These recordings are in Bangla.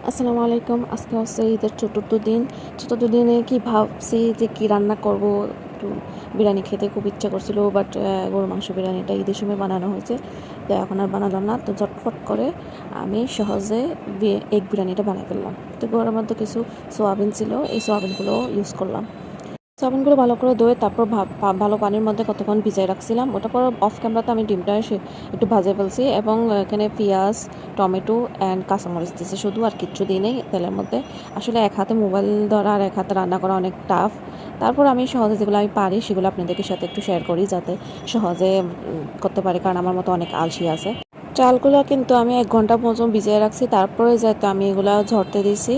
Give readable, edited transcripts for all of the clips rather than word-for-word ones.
আসসালামু আলাইকুম। আজকে হচ্ছে ঈদের চতুর্থ দিন। চতুর্থ দিনে কি ভাবছি যে কি রান্না করব, একটু বিরিয়ানি খেতে খুব ইচ্ছা করছিল, বাট গরুর মাংস বিরিয়ানিটা ঈদের সময় বানানো হয়েছে, তো এখন আর বানালাম না। তো ঝটফট করে আমি সহজে এগ বিরিয়ানিটা বানিয়ে ফেললাম। তো ঘরের মধ্যে কিছু সোয়াবিন ছিল, এই সোয়াবিনগুলো ইউজ করলাম। সোয়াবিনগুলো ভালো করে ধুয়ে তারপর ভালো পানির মধ্যে কতক্ষণ ভিজাই রাখছিলাম। ওটার পর অফ ক্যামেরাতে আমি ডিমটা একটু ভাজে ফেলছি এবং এখানে পেঁয়াজ, টমেটো অ্যান্ড কাঁচামরিচ দিয়েছি শুধু, আর কিচ্ছু দিই নেই তেলের মধ্যে। আসলে এক হাতে মোবাইল ধরা আর এক হাতে রান্না করা অনেক টাফ। তারপর আমি সহজে যেগুলো আমি পারি সেগুলো আপনাদের সাথে একটু শেয়ার করি, যাতে সহজে করতে পারি, কারণ আমার মতো অনেক আলসি আছে। চালগুলো কিন্তু আমি 1 ঘন্টা পর্যন্ত ভিজিয়ে রাখছি, তারপরে যাতে আমি এগুলো ঝরতে দিছি।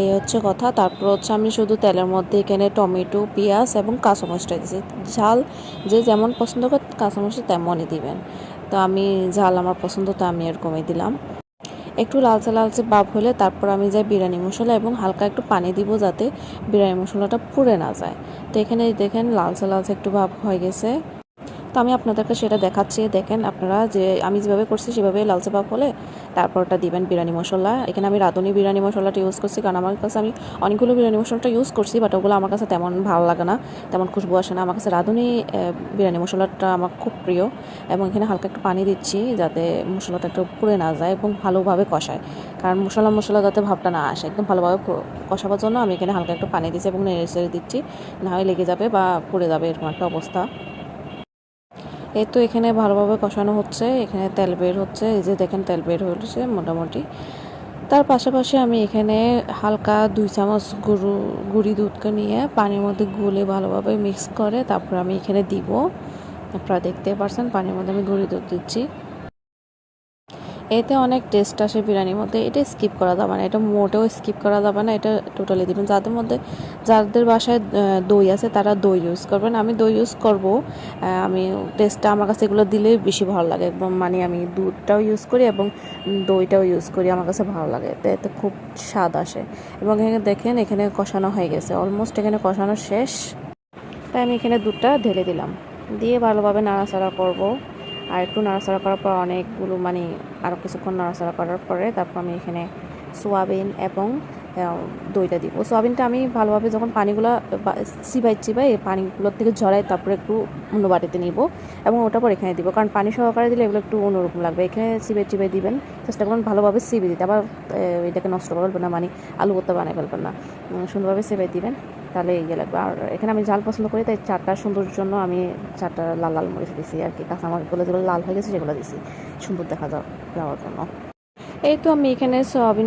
এই হচ্ছে কথা। তারপর হচ্ছে আমি শুধু তেলের মধ্যে এখানে টমেটো, পেঁয়াজ এবং কাঁচামরিচটা দিয়েছি। ঝাল যে যেমন পছন্দ করে কাঁচামরিচ তেমনই দিবেন। তো আমি ঝাল আমার পছন্দ, তো আমি এরকমই দিলাম। একটু লালচে লালচে ভাব হলে তারপর আমি যাই বিরিয়ানি মশলা এবং হালকা একটু পানি দিব, যাতে বিরিয়ানি মশলাটা পুড়ে না যায়। তো এখানে দেখেন লালচে লালচে একটু ভাব হয়ে গেছে। তো আমি আপনাদেরকে সেটা দেখাচ্ছি, দেখেন আপনারা যে আমি যেভাবে করছি সেভাবে লালচে ভাব হলে তারপর ওটা দিবেন বিরিয়ানি মশলা। এখানে আমি রাঁধুনি বিরিয়ানি মশলাটা ইউজ করছি, কারণ আমার কাছে আমি অনেকগুলো বিরিয়ানি মশলাটা ইউজ করছি, বাট ওগুলো আমার কাছে তেমন ভালো লাগে না, তেমন খুশবু আসে না। আমার কাছে রাঁধুনি বিরিয়ানি মশলাটা আমার খুব প্রিয়। এবং এখানে হালকা একটু পানি দিচ্ছি, যাতে মশলাটা একটু পুড়ে না যায় এবং ভালোভাবে কষায়, কারণ মশলা যাতে ভাবটা না আসে, একদম ভালোভাবে কষাবার জন্য আমি এখানে হালকা একটু পানি দিচ্ছি এবং নেড়ে চেড়ে দিচ্ছি, না হয় লেগে যাবে বা পুড়ে যাবে, এরকম একটা অবস্থা। এই তো এখানে ভালোভাবে কষানো হচ্ছে, এখানে তেল বের হচ্ছে, এই যে দেখেন তেল বের হচ্ছে মোটামুটি। তার পাশাপাশি আমি এখানে হালকা 2 চামচ গুঁড়ি দুধকে নিয়ে পানির মধ্যে গুলে ভালোভাবে মিক্স করে তারপর আমি এখানে দিব। আপনারা দেখতে পারছেন পানির মধ্যে আমি গুঁড়ি দুধ দিচ্ছি। এতে অনেক টেস্ট আসে বিরিয়ানির মধ্যে, এটা স্কিপ করা যাবে না, এটা মোটেও স্কিপ করা যাবে না, এটা টোটালি দিবেন। যাদের বাসায় দই আছে তারা দই ইউজ করবেন, আমি দই ইউজ করব। আমি টেস্টটা আমার কাছে এগুলো দিলেই বেশি ভালো লাগে, একদম মানে আমি দুধটাও ইউজ করি এবং দইটাও ইউজ করি, আমার কাছে ভালো লাগে, তো এতে খুব স্বাদ আসে। এবং এখানে দেখেন এখানে কষানো হয়ে গেছে, অলমোস্ট এখানে কষানো শেষ। তাই আমি এখানে দুধটা ঢেলে দিলাম, দিয়ে ভালোভাবে নাড়াচাড়া করব। আর একটু নাড়াচাড়া করার পর অনেকগুলো মানে আরও কিছুক্ষণ নাড়াচাড়া করার পরে তারপর আমি এখানে সোয়াবিন এবং দইটা দিব। সোয়াবিনটা আমি ভালোভাবে যখন পানিগুলো চিবাই এই পানিগুলোর থেকে ঝরাই তারপরে একটু অন্য বাটিতে নিব এবং ওটা পর এখানে দিব, কারণ পানি সহকারে দিলে এগুলো একটু অন্যরকম লাগবে। এখানে চিবাই দিবেন, চেষ্টা করবেন ভালোভাবে চিবে দিতে, আবার এটাকে নষ্ট করবেন না, মানে আলু ভর্তা বানিয়ে ফেলবেন না, সুন্দরভাবে চিবাই দিবেন, তাহলে ইয়ে লাগবে। আর এখানে আমি ঝাল পছন্দ করি, তাই চারটা সৌন্দর্যের জন্য আমি চারটা লাল লাল মরিচ দিছি আর কি, কাঁচামরিচগুলো যেগুলো লাল হয়ে গেছে সেগুলো দিছি সুন্দর দেখা যাওয়ার জন্য। এই তো আমি এখানে সয়াবিন